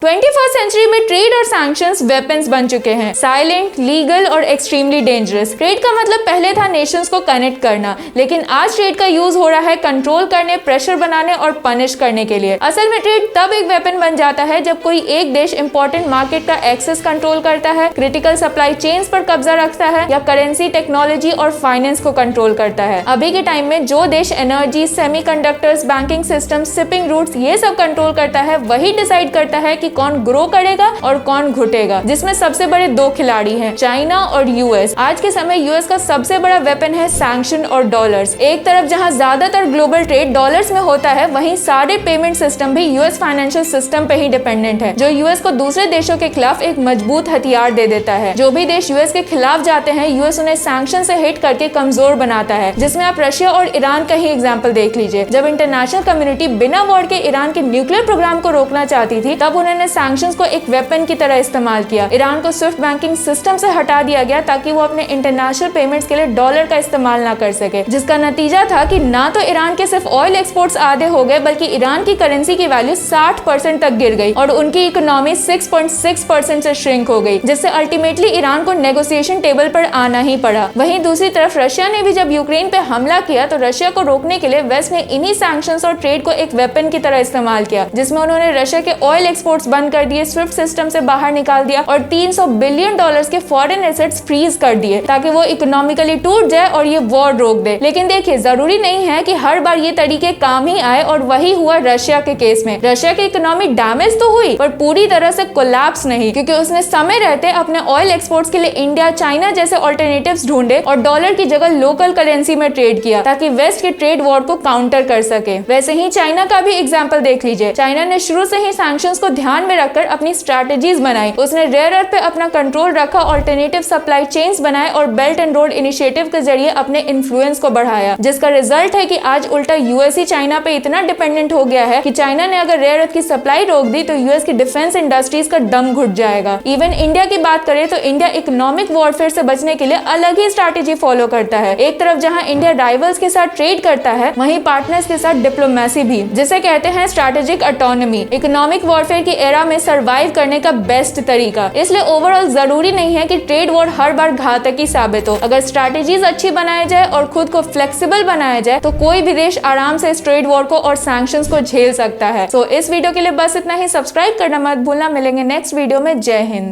21st century में trade और sanctions weapons बन चुके हैं, साइलेंट, लीगल और एक्सट्रीमली डेंजरस। ट्रेड का मतलब पहले था नेशंस को कनेक्ट करना, लेकिन आज ट्रेड का यूज हो रहा है कंट्रोल करने, प्रेशर बनाने और पनिश करने के लिए। असल में ट्रेड तब एक वेपन बन जाता है जब कोई एक देश इंपॉर्टेंट मार्केट का एक्सेस कंट्रोल करता है, क्रिटिकल सप्लाई चेन्स पर कब्जा रखता है या करेंसी, टेक्नोलॉजी और फाइनेंस को कंट्रोल करता है। अभी के टाइम में जो देश energy, semiconductors, banking system, shipping routes ये सब कंट्रोल करता है, वही डिसाइड करता है कि कौन ग्रो करेगा और कौन घुटेगा, जिसमें सबसे बड़े दो खिलाड़ी हैं, चाइना और यूएस। आज के समय यूएस का सबसे बड़ा वेपन है सैंक्शन और डॉलर्स। एक तरफ जहां ज्यादातर ग्लोबल ट्रेड डॉलर्स में होता है, वहीं सारे पेमेंट सिस्टम भी यूएस फाइनेंशियल सिस्टम पे ही डिपेंडेंट है, जो यूएस को दूसरे देशों के खिलाफ एक मजबूत हथियार दे देता है। जो भी देश यूएस के खिलाफ जाते हैं, यूएस उन्हें सैंक्शन से हिट करके कमजोर बनाता है, जिसमें आप रशिया और ईरान का ही एग्जाम्पल देख लीजिए। जब इंटरनेशनल कम्युनिटी बिना वॉर के ईरान के न्यूक्लियर प्रोग्राम को रोकना चाहती थी, तब उन्होंने सैंक्शंस को एक वेपन की तरह इस्तेमाल किया। ईरान को स्विफ्ट बैंकिंग सिस्टम से हटा दिया गया ताकि वो अपने इंटरनेशनल पेमेंट्स के लिए डॉलर का इस्तेमाल ना कर सके, जिसका नतीजा था कि ना तो ईरान के सिर्फ ऑयल एक्सपोर्ट्स आधे हो गए, बल्कि ईरान की करेंसी की वैल्यू 60% तक गिर गई और उनकी इकोनॉमी 6.6% से श्रिंक हो गई, जिससे अल्टीमेटली ईरान को नेगोशिएशन टेबल पर आना ही पड़ा। वहीं दूसरी तरफ रशिया ने भी जब यूक्रेन पे हमला किया, तो रशिया को रोकने के लिए वेस्ट ने इन्हीं सैंक्शंस और ट्रेड को एक वेपन की तरह इस्तेमाल किया, जिसमें उन्होंने रशिया के ऑयल एक्सपोर्ट्स बंद कर दिए, स्विफ्ट सिस्टम से बाहर निकाल दिया और $300 बिलियन के फॉरेन एसेट्स फ्रीज कर दिए ताकि वो इकोनॉमिकली टूट जाए और ये वॉर रोक दे। लेकिन देखिए, जरूरी नहीं है कि हर बार ये तरीके काम ही आए, और वही हुआ रशिया के केस में। रशिया की इकोनॉमी डैमेज तो हुई, पर पूरी तरह से कोलैप्स नहीं, क्योंकि उसने समय रहते अपने ऑयल एक्सपोर्ट्स के लिए इंडिया, चाइना जैसे ऑल्टरनेटिव्स ढूंढे और डॉलर की जगह लोकल करेंसी में ट्रेड किया ताकि वेस्ट के ट्रेड वॉर को काउंटर कर सके। वैसे ही चाइना का भी एग्जाम्पल देख लीजिए। चाइना ने शुरू से ही सैंक्शंस को ध्यान में रखकर अपनी स्ट्रैटेजीज बनाई। उसने रेयर अर्थ पे अपना कंट्रोल रखा, ऑल्टरनेटिव सप्लाई चेन्स बनाए और बेल्ट एंड रोड इनिशिएटिव के जरिए अपने इन्फ्लुएंस को बढ़ाया, जिसका रिजल्ट है कि आज उल्टा यूएस ही चाइना पे इतना डिपेंडेंट हो गया है कि चाइना ने अगर रेयर अर्थ की सप्लाई रोक दी तो यूएस की डिफेंस इंडस्ट्रीज का दम घुट जाएगा। इवन इंडिया की बात करें तो इंडिया इकोनॉमिक वॉरफेयर से बचने के लिए अलग ही स्ट्रैटेजी फॉलो करता है। एक तरफ जहां इंडिया राइवल्स के साथ ट्रेड करता है, वहीं पार्टनर्स के साथ डिप्लोमेसी भी, जिसे कहते हैं स्ट्रैटेजिक ऑटोनॉमी। इकोनॉमिक वॉरफेयर की एरा में सर्वाइव करने का बेस्ट तरीका। इसलिए ओवरऑल जरूरी नहीं है कि ट्रेड वॉर हर बार घातक ही साबित हो। अगर स्ट्रैटेजीज अच्छी बनाई जाए और खुद को फ्लेक्सिबल बनाया जाए, तो कोई भी देश आराम से इस ट्रेड वॉर को और सैंक्शंस को झेल सकता है। इस वीडियो के लिए बस इतना ही। सब्सक्राइब करना मत भूलना। मिलेंगे नेक्स्ट वीडियो में। जय हिंद।